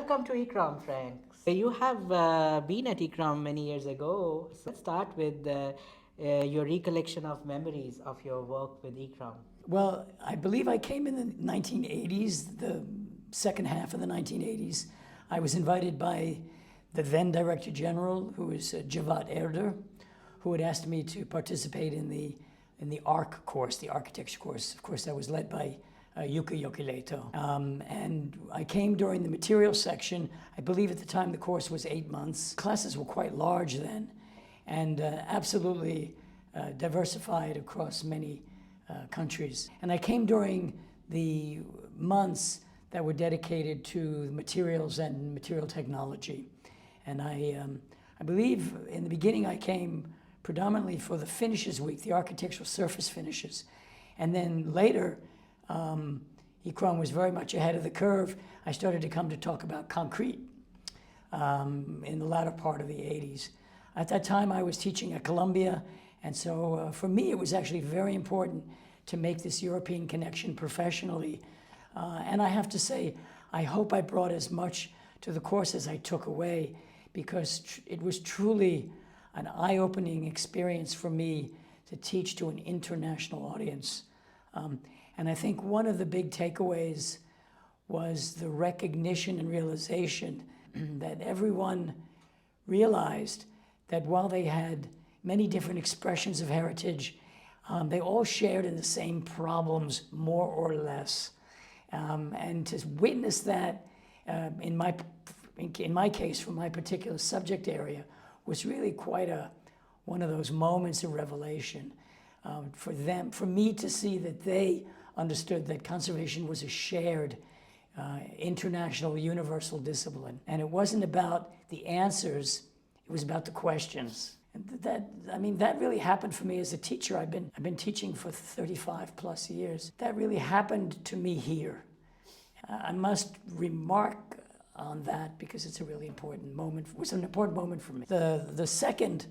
Welcome to ICCROM, Frank. You have been at ICCROM many years ago. So let's start with your recollection of memories of your work with ICCROM. Well, I believe I came in the 1980s, the second half of the 1980s. I was invited by the then Director General, who was Javad Erder, who had asked me to participate in the ARC course, the architecture course. Of course, that was led by Yuka Yokileto. And I came during the materials section. I believe at the time the course was 8 months. Classes were quite large then, and absolutely diversified across many countries. And I came during the months that were dedicated to materials and material technology. And I believe in the beginning I came predominantly for the finishes week, the architectural surface finishes. And then later, ICCROM was very much ahead of the curve. I started to come to talk about concrete in the latter part of the 80s. At that time, I was teaching at Columbia, and so for me, it was actually very important to make this European connection professionally. And I have to say, I hope I brought as much to the course as I took away, because it was truly an eye-opening experience for me to teach to an international audience. And I think one of the big takeaways was the recognition and realization that everyone realized that while they had many different expressions of heritage, they all shared in the same problems, more or less. And to witness that in my case, for my particular subject area, was really quite one of those moments of revelation for me to see that they understood that conservation was a shared international universal discipline. And it wasn't about the answers, it was about the questions. And that really happened for me as a teacher. I've been teaching for 35 plus years. That really happened to me here. I must remark on that because it's a really important moment. It was an important moment for me. The second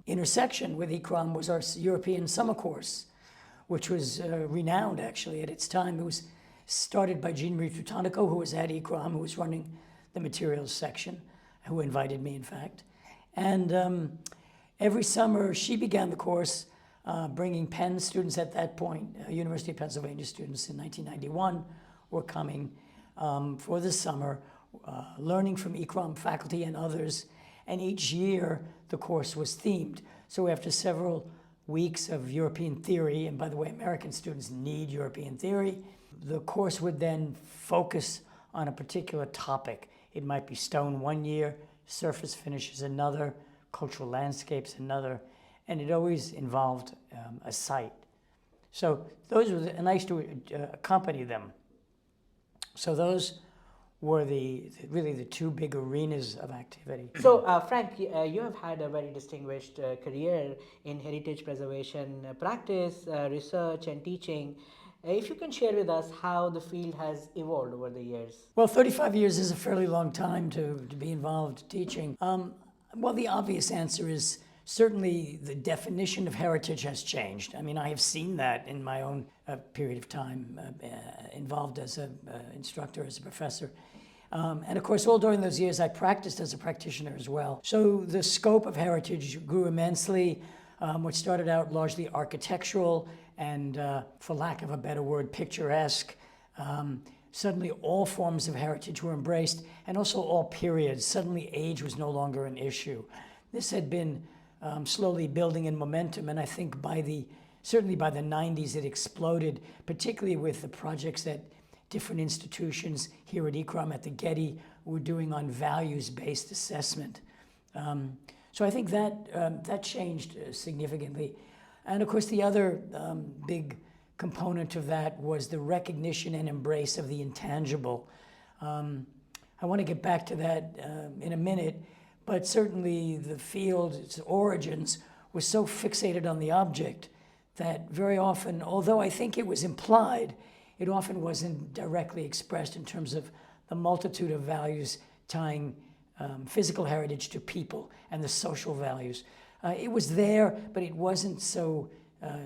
intersection with ICCROM was our European summer course, which was renowned actually at its time. It was started by Jean-Marie Trutonico, who was at ICCROM, who was running the materials section, who invited me in fact. And every summer she began the course bringing Penn students at that point, University of Pennsylvania students in 1991 were coming for the summer, learning from ICCROM faculty and others. And each year the course was themed. So after several weeks of European theory, and by the way, American students need European theory, the course would then focus on a particular topic. It might be stone one year, surface finishes another, cultural landscapes another, and it always involved a site. So those were, and I used to accompany them. So those were really the two big arenas of activity. So, Frank, you have had a very distinguished career in heritage preservation practice, research, and teaching. If you can share with us how the field has evolved over the years. Well, 35 years is a fairly long time to be involved teaching. Well, the obvious answer is certainly the definition of heritage has changed. I mean, I have seen that in my own period of time involved as an instructor, as a professor. And of course, all during those years, I practiced as a practitioner as well. So the scope of heritage grew immensely. What started out largely architectural and, for lack of a better word, picturesque. Suddenly all forms of heritage were embraced, and also all periods. Suddenly age was no longer an issue. This had been slowly building in momentum, and I think certainly by the 90s it exploded, particularly with the projects that different institutions here at ICCROM at the Getty were doing on values-based assessment. So I think that changed significantly. And of course the other big component of that was the recognition and embrace of the intangible. I want to get back to that in a minute, but certainly the field, its origins, was so fixated on the object that very often, although I think it was implied, it often wasn't directly expressed in terms of the multitude of values tying physical heritage to people and the social values. It was there, but it wasn't so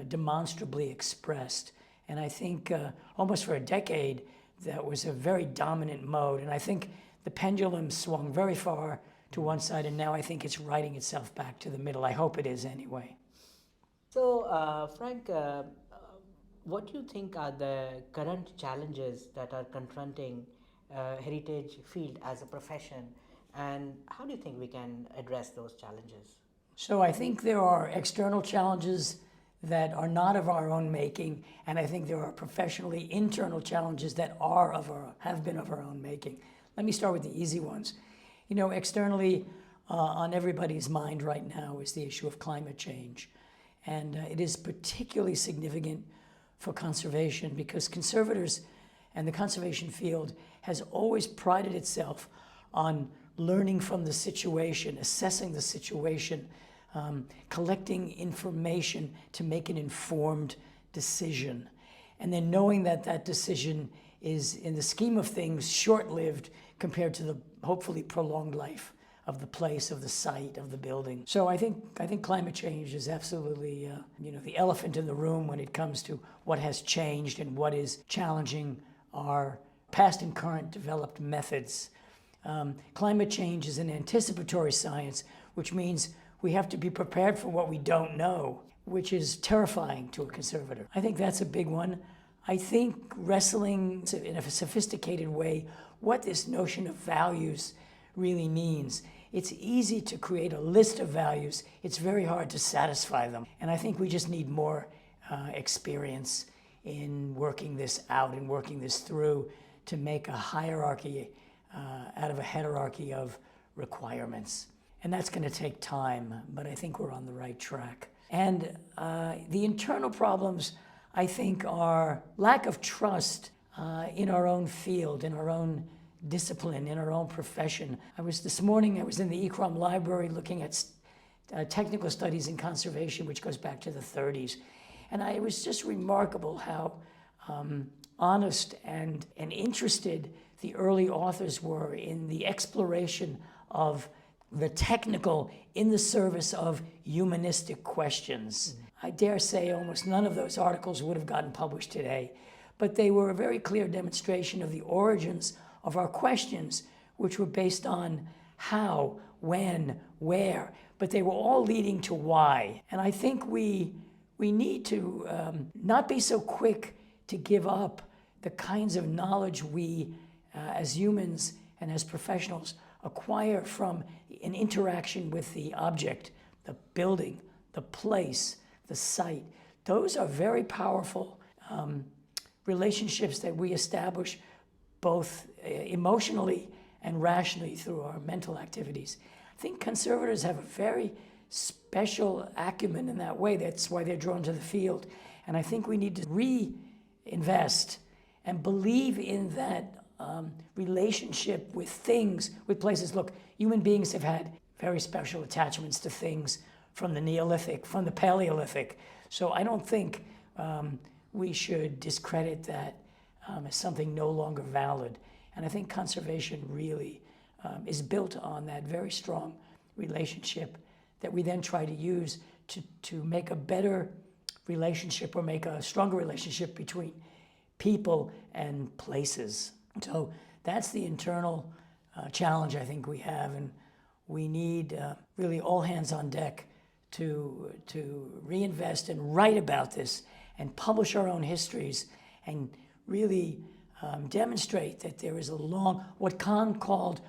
demonstrably expressed. And I think almost for a decade, that was a very dominant mode. And I think the pendulum swung very far to one side, and now I think it's righting itself back to the middle. I hope it is anyway. So, Frank, what do you think are the current challenges that are confronting heritage field as a profession, and how do you think we can address those challenges? So I think there are external challenges that are not of our own making, and I think there are professionally internal challenges that have been of our own making. Let me start with the easy ones. Externally, on everybody's mind right now is the issue of climate change. And it is particularly significant for conservation because conservators and the conservation field has always prided itself on learning from the situation, assessing the situation, collecting information to make an informed decision. And then knowing that that decision is, in the scheme of things, short-lived compared to the hopefully prolonged life of the place, of the site, of the building. So I think climate change is absolutely the elephant in the room when it comes to what has changed and what is challenging our past and current developed methods. Climate change is an anticipatory science, which means we have to be prepared for what we don't know, which is terrifying to a conservator. I think that's a big one. I think wrestling in a sophisticated way what this notion of values really means. It's easy to create a list of values. It's very hard to satisfy them. And I think we just need more experience in working this out and working this through to make a hierarchy out of a hierarchy of requirements. And that's going to take time, but I think we're on the right track. And the internal problems, I think, are lack of trust in our own field, in our own discipline, in our own profession. This morning I was in the ICCROM library looking at technical studies in conservation, which goes back to the 30s. And it was just remarkable how honest and interested the early authors were in the exploration of the technical in the service of humanistic questions. I dare say almost none of those articles would have gotten published today, but they were a very clear demonstration of the origins of our questions, which were based on how, when, where, but they were all leading to why. And I think we need to not be so quick to give up the kinds of knowledge we, as humans and as professionals, acquire from an interaction with the object, the building, the place, the site. Those are very powerful relationships that we establish both emotionally and rationally through our mental activities. I think conservators have a very special acumen in that way. That's why they're drawn to the field. And I think we need to reinvest and believe in that relationship with things, with places. Look, human beings have had very special attachments to things from the Neolithic, from the Paleolithic. So I don't think we should discredit that as something no longer valid. And I think conservation really is built on that very strong relationship that we then try to use to make a better relationship or make a stronger relationship between people and places. So that's the internal challenge I think we have, and we need really all hands on deck to reinvest and write about this and publish our own histories and really demonstrate that there is a long, what Kahn called,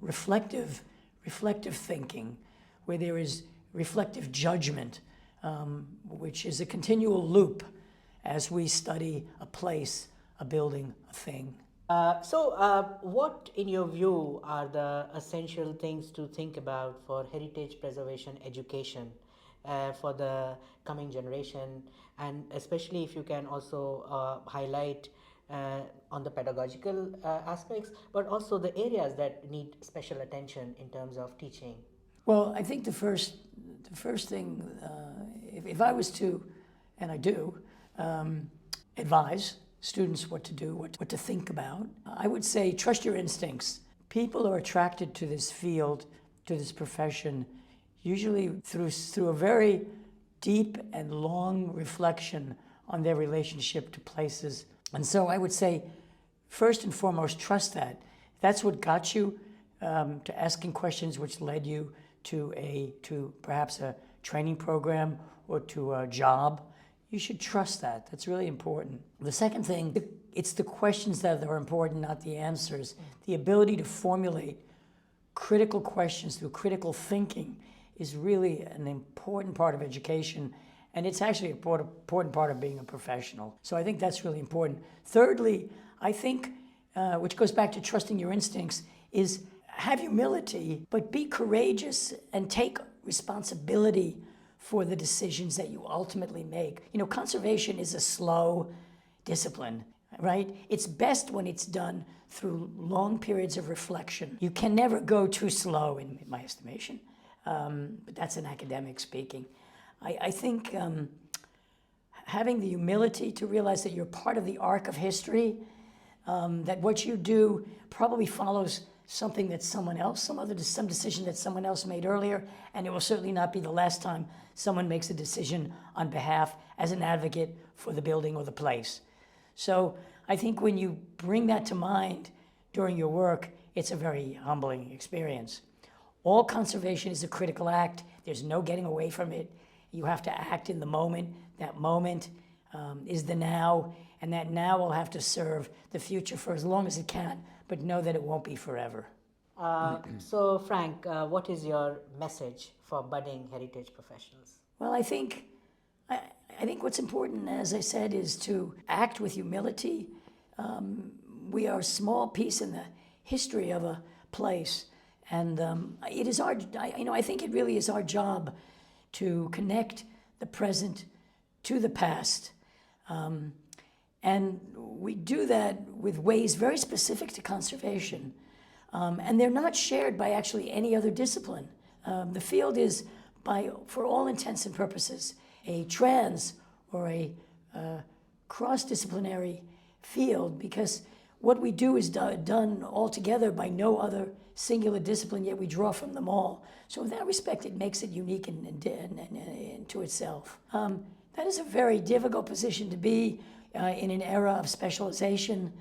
reflective thinking, where there is reflective judgment, which is a continual loop as we study a place, a building, a thing. What, in your view, are the essential things to think about for heritage preservation education for the coming generation, and especially if you can also highlight on the pedagogical aspects, but also the areas that need special attention in terms of teaching? Well, I think the first thing, if I was to, and I do, advise students what to do, what to think about, I would say trust your instincts. People are attracted to this field, to this profession, usually through a very deep and long reflection on their relationship to places. And so I would say first and foremost, trust that. That's what got you to asking questions, which led you to perhaps a training program or to a job. You should trust that. That's really important. The second thing, it's the questions that are important, not the answers. The ability to formulate critical questions through critical thinking is really an important part of education, and it's actually an important part of being a professional. So I think that's really important. Thirdly, I think, which goes back to trusting your instincts, is have humility, but be courageous and take responsibility for the decisions that you ultimately make. You know, conservation is a slow discipline, right? It's best when it's done through long periods of reflection. You can never go too slow, in my estimation, but that's an academic speaking. I think having the humility to realize that you're part of the arc of history, that what you do probably follows something that some decision that someone else made earlier, and it will certainly not be the last time someone makes a decision on behalf as an advocate for the building or the place. So I think when you bring that to mind during your work, it's a very humbling experience. All conservation is a critical act. There's no getting away from it. You have to act in the moment. That moment is the now, and that now will have to serve the future for as long as it can, but know that it won't be forever. So, Frank, what is your message for budding heritage professionals? Well, I think what's important, as I said, is to act with humility. We are a small piece in the history of a place, and it is I think it really is our job to connect the present to the past. And we do that with ways very specific to conservation. And they're not shared by actually any other discipline. The field is, for all intents and purposes, a trans or a cross-disciplinary field, because what we do is done altogether by no other singular discipline, yet we draw from them all. So in that respect, it makes it unique and to itself. That is a very difficult position to be in an era of specialization.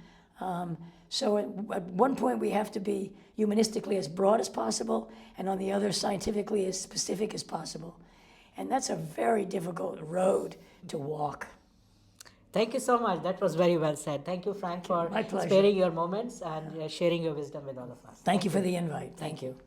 So at one point we have to be humanistically as broad as possible, and on the other scientifically as specific as possible. And that's a very difficult road to walk. Thank you so much. That was very well said. Thank you, Frank, for My pleasure. sparing your moments and sharing your wisdom with all of us. Thank you for the invite. Thank you.